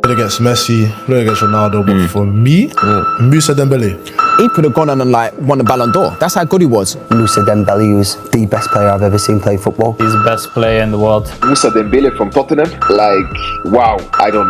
played against Messi, played against Ronaldo, but for me, Moussa Dembele. He could have gone on and won the Ballon d'Or. That's how good he was. Moussa Dembele was the best player I've ever seen play football. He's the best player in the world. Moussa Dembele from Tottenham, wow, I don't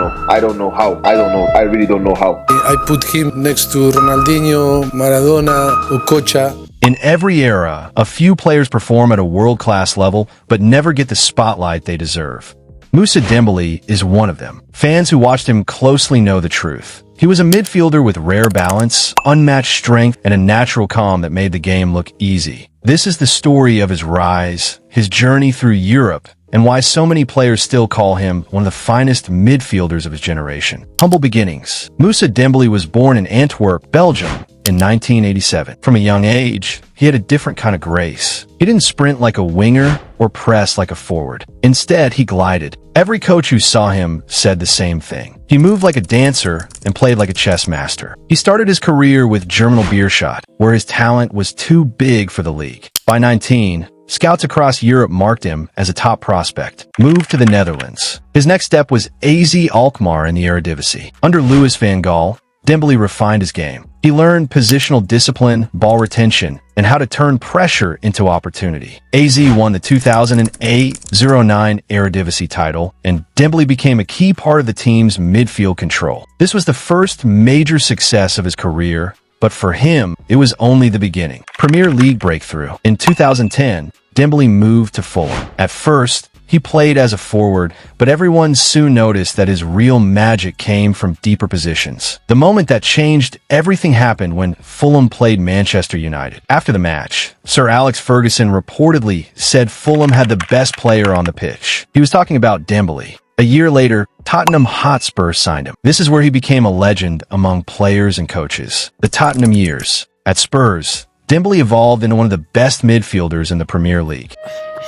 know how. I really don't know how. I put him next to Ronaldinho, Maradona, Okocha. In every era, a few players perform at a world-class level, but never get the spotlight they deserve. Moussa Dembélé is one of them. Fans who watched him closely know the truth. He was a midfielder with rare balance, unmatched strength, and a natural calm that made the game look easy. This is the story of his rise, his journey through Europe, and why so many players still call him one of the finest midfielders of his generation. Humble beginnings. Moussa Dembélé was born in Antwerp, Belgium, in 1987. From a young age, he had a different kind of grace. He didn't sprint like a winger or press like a forward. Instead, he glided. Every coach who saw him said the same thing. He moved like a dancer and played like a chess master. He started his career with Germinal Bierstadt, where his talent was too big for the league. By 19, scouts across Europe marked him as a top prospect. Moved to the Netherlands. His next step was AZ Alkmaar in the Eredivisie. Under Louis van Gaal, Dembélé refined his game. He learned positional discipline, ball retention, and how to turn pressure into opportunity. AZ won the 2008-09 Eredivisie title, and Dembélé became a key part of the team's midfield control. This was the first major success of his career, but for him, it was only the beginning. Premier League breakthrough. In 2010, Dembélé moved to Fulham. At first, he played as a forward, but everyone soon noticed that his real magic came from deeper positions. The moment that changed everything happened when Fulham played Manchester United. After the match, Sir Alex Ferguson reportedly said Fulham had the best player on the pitch. He was talking about Dembélé. A year later, Tottenham Hotspur signed him. This is where he became a legend among players and coaches. The Tottenham years. At Spurs, Dembélé evolved into one of the best midfielders in the Premier League.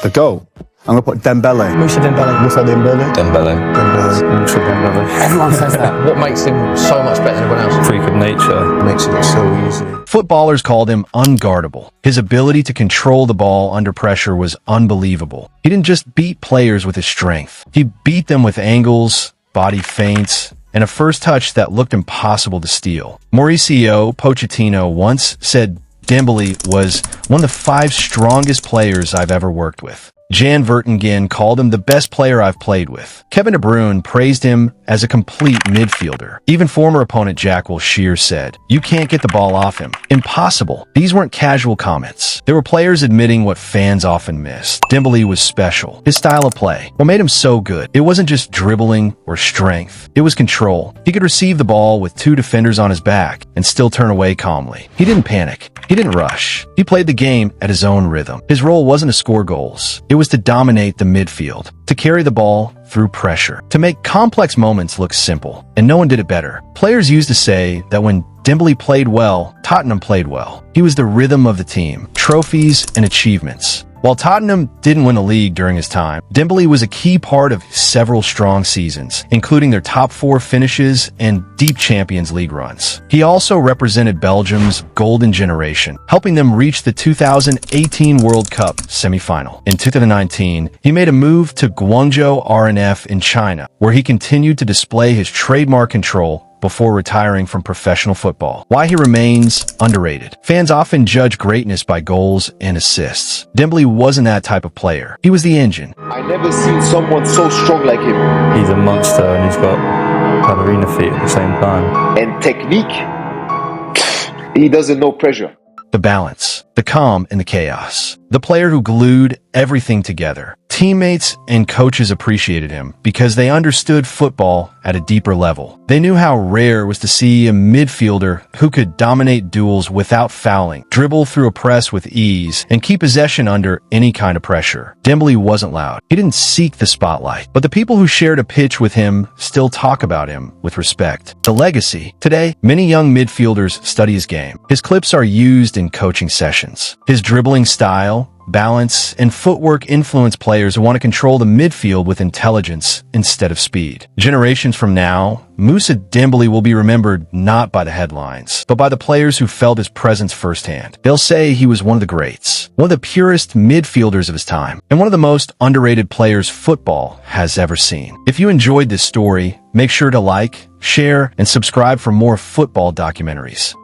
The goal. I'm going to put Dembele. Moussa Dembele. Moussa Dembele. Dembele. Moussa Dembele. Everyone says that. What makes him so much better than everyone else? Freak of nature. Makes it so easy. Footballers called him unguardable. His ability to control the ball under pressure was unbelievable. He didn't just beat players with his strength. He beat them with angles, body feints, and a first touch that looked impossible to steal. Mauricio Pochettino once said Dembélé was one of the 5 strongest players I've ever worked with. Jan Vertonghen called him the best player I've played with. Kevin De Bruyne praised him as a complete midfielder. Even former opponent Jack Wilshere said, "You can't get the ball off him." Impossible. These weren't casual comments. There were players admitting what fans often miss. Dembélé was special. His style of play. What made him so good? It wasn't just dribbling or strength. It was control. He could receive the ball with 2 defenders on his back and still turn away calmly. He didn't panic. He didn't rush. He played the game at his own rhythm. His role wasn't to score goals. It was to dominate the midfield, to carry the ball through pressure, to make complex moments look simple, and no one did it better. Players used to say that when Dembélé played well, Tottenham played well. He was the rhythm of the team, trophies and achievements. While Tottenham didn't win the league during his time, Dembélé was a key part of several strong seasons, including their top 4 finishes and deep Champions League runs. He also represented Belgium's golden generation, helping them reach the 2018 World Cup semifinal. In 2019, he made a move to Guangzhou RNF in China, where he continued to display his trademark control before retiring from professional football. Why he remains underrated. Fans often judge greatness by goals and assists. Dembélé wasn't that type of player. He was the engine. I never seen someone so strong like him. He's a monster and he's got ballerina feet at the same time. And technique, he doesn't know pressure. The balance, the calm in the chaos. The player who glued everything together. Teammates and coaches appreciated him because they understood football at a deeper level. They knew how rare it was to see a midfielder who could dominate duels without fouling, dribble through a press with ease, and keep possession under any kind of pressure. Dembélé wasn't loud. He didn't seek the spotlight, but the people who shared a pitch with him still talk about him with respect. The legacy. Today, many young midfielders study his game. His clips are used in coaching sessions. His dribbling style, balance, and footwork influence players who want to control the midfield with intelligence instead of speed. Generations from now, Moussa Dembélé will be remembered not by the headlines, but by the players who felt his presence firsthand. They'll say he was one of the greats, one of the purest midfielders of his time, and one of the most underrated players football has ever seen. If you enjoyed this story, make sure to like, share, and subscribe for more football documentaries.